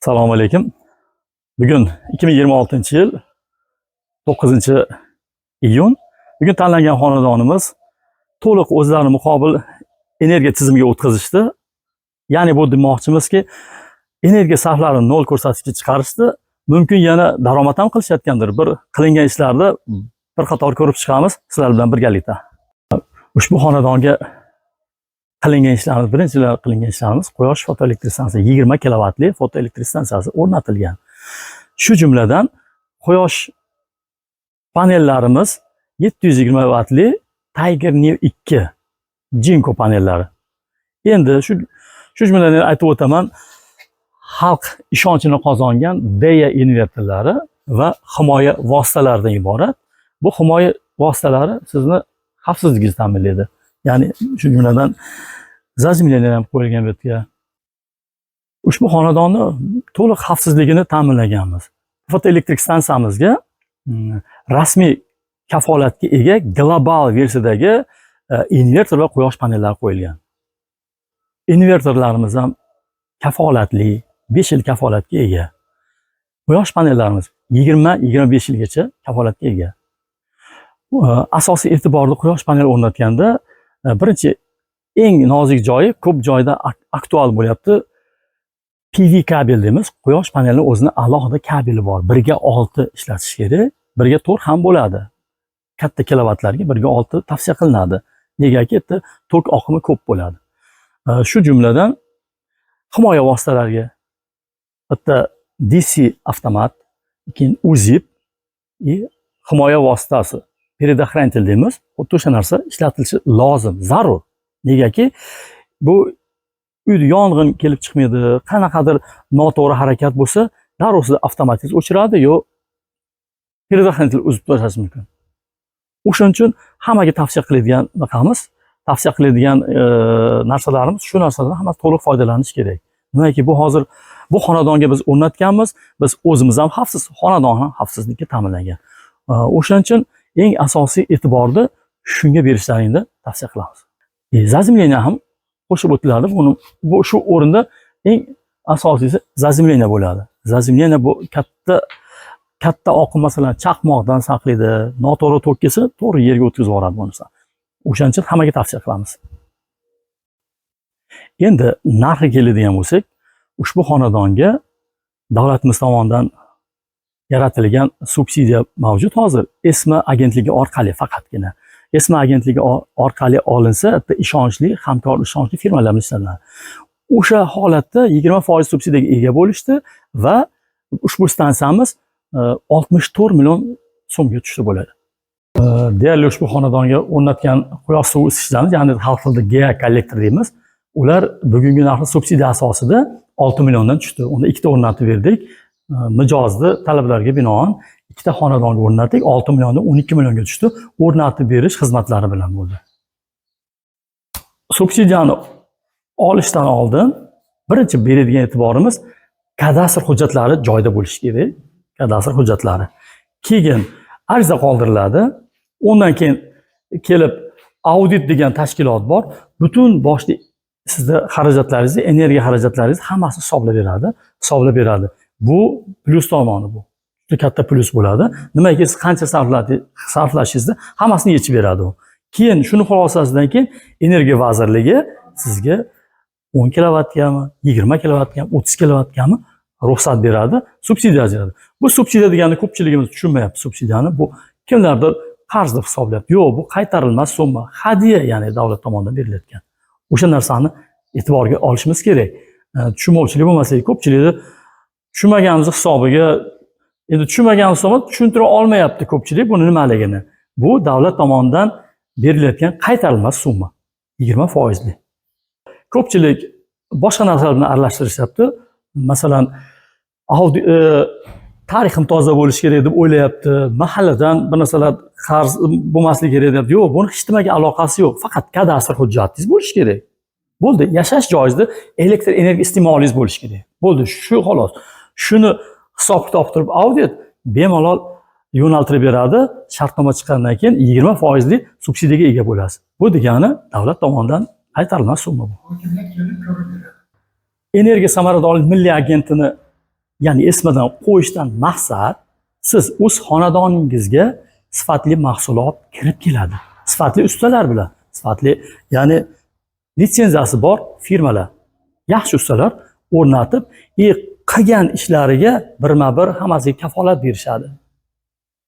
Assalomu alaykum. Bugun 2026-yil 9-iyun. Bugun tanlangan xonadonimiz to'liq o'zlarini muqobil energiya tizimiga o'tkazishdi. Ya'ni bu demoqchimizki, energiya sarflarini 0 ko'rsatkichga chiqarishdi. Mumkin yana daromad ham qilishayotgandir. Bir qilingan ishlarni bir qator ko'rib chiqamiz sizlar bilan birgalikda. Ushbu xonadonga qilingan ishlarimiz, birinchilar qilingan ishlarimiz quyosh fotoelektr stansiyasi 20 kilovatli fotoelektr stansiyasi o'rnatilgan. Shu jumladan quyosh panellarimiz 720 vatli Tiger Neo 2 Jinko panellari. Endi shu jumladan aytib o'taman, xalq ishonchini qozongan Beya invertorlari va himoya vositalaridan iborat. Bu himoya vositalari sizni xavfsizligingizni ta'minlaydi. Ya'ni shu jumladan zazimleniya ham qo'yilgan bu yerga. Ushbu xonadonni to'liq xavfsizligini ta'minlaganmiz. Fotoelektrik stansiyamizga rasmiy kafolatga ega global versiyadagi invertor va quyosh panellari qo'yilgan. Invertorlarimiz ham kafolatli, 5 yil kafolatga ega. Quyosh panellarimiz 20-25 yilgacha kafolatga ega. Asosiy e'tiborli quyosh paneli o'rnatganda birinchi eng nozik joyi, ko'p joyda aktual bo'lyapti. PV kabel deymiz. Quyosh panelining o'zini alohida kabeli bor. 1 ga 6 ishlatish kerak, 1 ga 4 ham bo'ladi. Katta kilovatlarga 1 ga 6 tavsiya qilinadi. Negaki yerda tok oqimi ko'p bo'ladi. Shu jumladan himoya vositalariga bitta DC avtomat, keyin UZIP himoya vositasi, предохранитель deymiz. Xuddi o'sha narsa ishlatilishi lozim, zarur. Negaki bu uyda yong'in kelib chiqmaydi, qanaqadir noto'g'ri harakat bo'lsa, darrov sizni avtomatik o'chiradi yo предохранитель uzib tashlashi mumkin. O'shuning uchun hammaga tavsiya qiladigan naqamiz, tavsiya qiladigan narsalarimiz shu narsadan hamma to'liq foydalanish kerak. Nimaki bu hozir bu xonadonga biz o'rnatganmiz, biz o'zimiz ham xavfsiz, xonadon ham xavfsizlikka ta'minlangan. O'shuning uchun eng asosiy e'tiborni shunga berishlaringni tavsiya qilamiz. Zazimleniya ham qo'shib o'tiladi. Bu shu o'rinda eng asosiysi zazimleniya bo'ladi. Zazimleniya bu katta oqim, masalan, chaqmoqdan saqlaydi, noto'g'ri tok kelsa, to'g'ri yerga o'tkazib yuboradi bunisi. O'shaning uchun hammaga tavsiya qilamiz. Endi narxi keladigan bo'lsak, ushbu xonadonga davlatimiz tomonidan yaratilgan subsidiya mavjud hozir. ESMA agentligi orqali faqatgina. ESMA agentligi orqali olinsa, ishonchli, hamkor, ishonchli firmalar bilan ishlanadi. O'sha holatda 20% subsidiyaga ega bo'lishdi va ushbu stansiyamiz 64 million so'mga tushdi bo'ladi. Deyarli ushbu xonadonga o'rnatgan quyosh suvi isitishlarimiz, ya'ni xalq tilida GEA kollektor deymiz. Ular bugungi narxi subsidiya asosida 6 milliondan tushdi. Unda ikkita o'rnatib berdik. Mijozli talablarga binoan ikkita xonadonga o'rnatdik, 6 milliondan 12 millionga tushdi. O'rnatib berish xizmatlari bilan bo'ldi. Subsidiyani olishdan oldin birinchi beradigan e'tiborimiz kadastr hujjatlari joyida bo'lishi kerak. Kadastr hujjatlari. Keyin ariza qoldiriladi. Undan keyin kelib audit degan tashkilot bor. Butun boshli sizda xarajatlaringizni, energiya xarajatlaringizni hammasini hisoblab beradi. Bu plyus tomoni bu. Juda katta plyus bo'ladi. Nimaga siz qancha sarflashingizni hammasini yechib beradi u. Keyin shuni xulosasidan keyin Energiya vazirligi sizga 10 kilovatgami, 20 kilovatgami, 30 kilovatgami ruxsat beradi, subsidiya ajratadi. Bu subsidiya degani ko'pchiligimiz tushunmayapti subsidiyani. Bu kimlardir qarz deb hisoblayapti. Yo'q, bu qaytarilmas summa, hadya, ya'ni davlat tomonidan berilayotgan. O'sha narsani e'tiborga olishimiz kerak. Tushunmovchilik bo'lmasligi, ko'pchilikni tushunmaganimiz hisobiga, endi tushunmagan hisobiga tushuntira olmayapti ko'pchilik buni nimaligini. Bu davlat tomonidan berilayotgan qaytarilmas summa, 20%li. Ko'pchilik boshqa narsalar bilan aralashtirishyapti. Masalan, tarixim toza bo'lishi kerak deb o'ylayapti. Mahalladan bir narsalar qarz bo'lmasligi kerak deb. Yo'q, buni hech nimaga aloqasi yo'q. Faqat kadastr hujjatingiz bo'lishi kerak. Bo'ldi, yashash joyingizda elektr energiya iste'molingiz bo'lishi kerak. Bo'ldi, shu xolos. Shuni hisob-kitob qilib audit bemalol yo'naltirib beradi. Shartnoma chiqqandan keyin 20%li subsidiyaga ega bo'lasiz. Bu degani davlat tomonidan qaytarilmas summa bu. Energiya samaradorlik milliy agentini ya'ni esmadan qo'yishdan maqsad siz o'z xonadoningizga sifatli mahsulot kirib keladi. Sifatli ustalar bilan, sifatli, ya'ni litsenziyasi bor firmalar, yaxshi ustalar o'rnatib, qilgan ishlariga birma-bir hammasiga kafolat berishadi.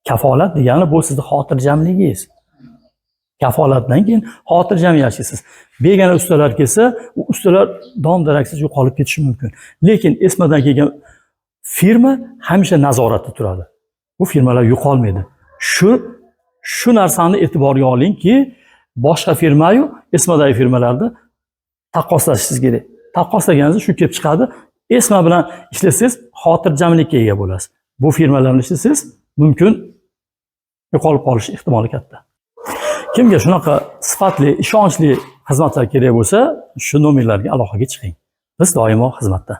Kafolat degani bu sizning xotirjamligingiz. Kafolatdan keyin xotirjam yashaysiz. Begona ustalar kelsa, u ustalar dom-daraksiz yo'qolib ketishi mumkin. Lekin esmadan kelgan firma hamisha nazoratda turadi. Bu firmalar yo'qolmaydi. Shu narsani e'tiborga olingki, boshqa firma-yu esmadagi firmalarda taqqoslashingiz kerak. Taqqoslaganingizda shu kelib chiqadi. Esma bilan ishlasangiz xotirjamlikka ega bo'lasiz. Bu firmalarni ishlasangiz mumkin yo'qolib qolish ehtimoli katta. Kimga shunaqa sifatli, ishonchli xizmatlar kerak bo'lsa, shu nomerlarga aloqaga chiqing. Biz doimo xizmatda.